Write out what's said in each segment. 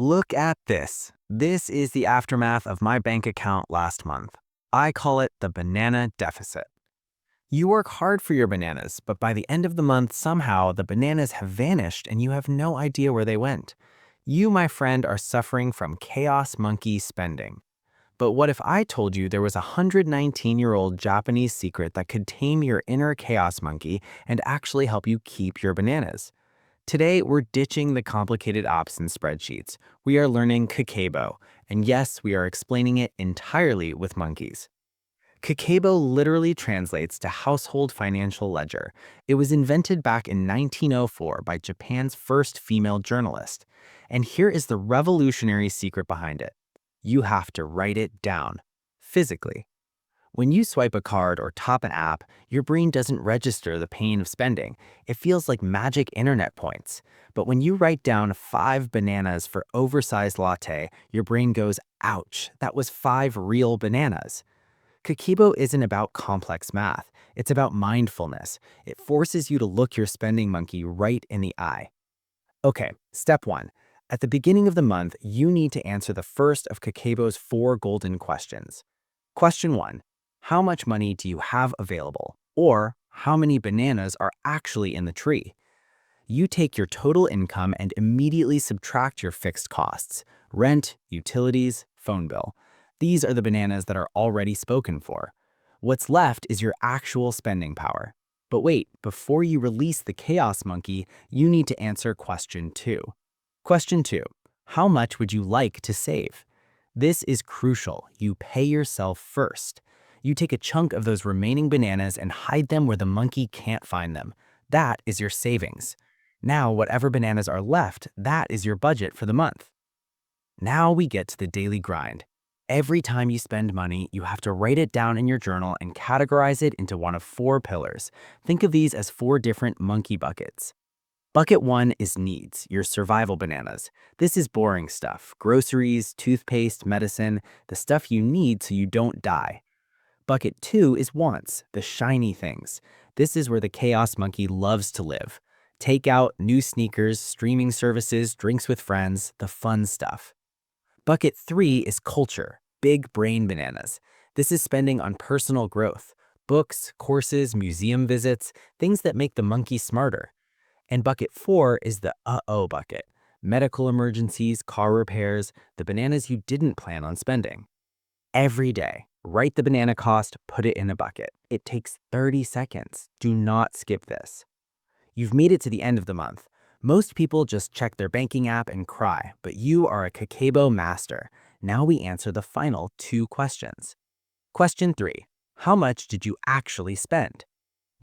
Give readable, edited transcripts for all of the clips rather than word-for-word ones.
Look at this. This is the aftermath of my bank account last month. I call it the banana deficit. You work hard for your bananas, but by the end of the month, somehow the bananas have vanished and you have no idea where they went. You, my friend, are suffering from chaos monkey spending. But what if I told you there was a 119-year-old Japanese secret that could tame your inner chaos monkey and actually help you keep your bananas? Today, we're ditching the complicated apps and spreadsheets. We are learning Kakeibo, and yes, we are explaining it entirely with monkeys. Kakeibo literally translates to household financial ledger. It was invented back in 1904 by Japan's first female journalist. And here is the revolutionary secret behind it. You have to write it down, physically. When you swipe a card or tap an app, your brain doesn't register the pain of spending. It feels like magic internet points. But when you write down 5 bananas for oversized latte, your brain goes, ouch, that was 5 real bananas. Kakeibo isn't about complex math. It's about mindfulness. It forces you to look your spending monkey right in the eye. Okay, step 1. At the beginning of the month, you need to answer the first of Kakeibo's 4 golden questions. Question 1. How much money do you have available? Or how many bananas are actually in the tree? You take your total income and immediately subtract your fixed costs: rent, utilities, phone bill. These are the bananas that are already spoken for. What's left is your actual spending power. But wait, before you release the chaos monkey, you need to answer question 2. Question 2. How much would you like to save? This is crucial. You pay yourself first. You take a chunk of those remaining bananas and hide them where the monkey can't find them. That is your savings. Now, whatever bananas are left, that is your budget for the month. Now we get to the daily grind. Every time you spend money, you have to write it down in your journal and categorize it into one of 4 pillars. Think of these as 4 different monkey buckets. Bucket 1 is needs, your survival bananas. This is boring stuff: groceries, toothpaste, medicine, the stuff you need so you don't die. Bucket 2 is wants, the shiny things. This is where the chaos monkey loves to live. Takeout, new sneakers, streaming services, drinks with friends, the fun stuff. Bucket 3 is culture, big brain bananas. This is spending on personal growth: books, courses, museum visits, things that make the monkey smarter. And bucket 4 is the uh-oh bucket: medical emergencies, car repairs, the bananas you didn't plan on spending. Every day, write the banana cost, put it in a bucket. It takes 30 seconds. Do not skip this. You've made it to the end of the month. Most people just check their banking app and cry, but you are a Kakeibo master. Now we answer the final 2 questions. Question 3. How much did you actually spend?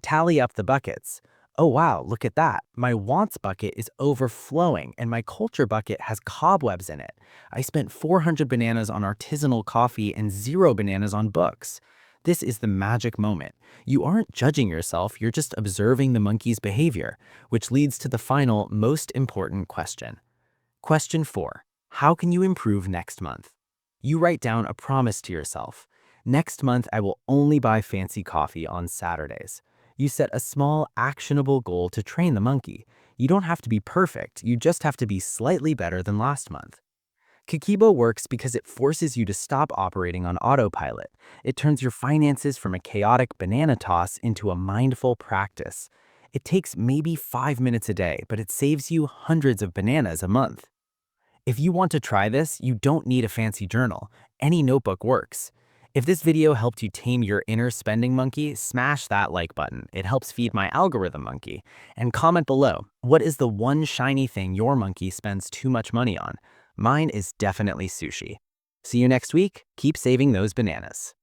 Tally up the buckets. Oh wow, look at that. My wants bucket is overflowing and my culture bucket has cobwebs in it. I spent 400 bananas on artisanal coffee and 0 bananas on books. This is the magic moment. You aren't judging yourself, you're just observing the monkey's behavior, which leads to the final, most important question. Question 4. How can you improve next month? You write down a promise to yourself. Next month, I will only buy fancy coffee on Saturdays. You set a small, actionable goal to train the monkey. You don't have to be perfect, you just have to be slightly better than last month. Kakeibo works because it forces you to stop operating on autopilot. It turns your finances from a chaotic banana toss into a mindful practice. It takes maybe 5 minutes a day, but it saves you hundreds of bananas a month. If you want to try this, you don't need a fancy journal. Any notebook works. If this video helped you tame your inner spending monkey, smash that like button. It helps feed my algorithm monkey. And comment below, what is the one shiny thing your monkey spends too much money on? Mine is definitely sushi. See you next week. Keep saving those bananas.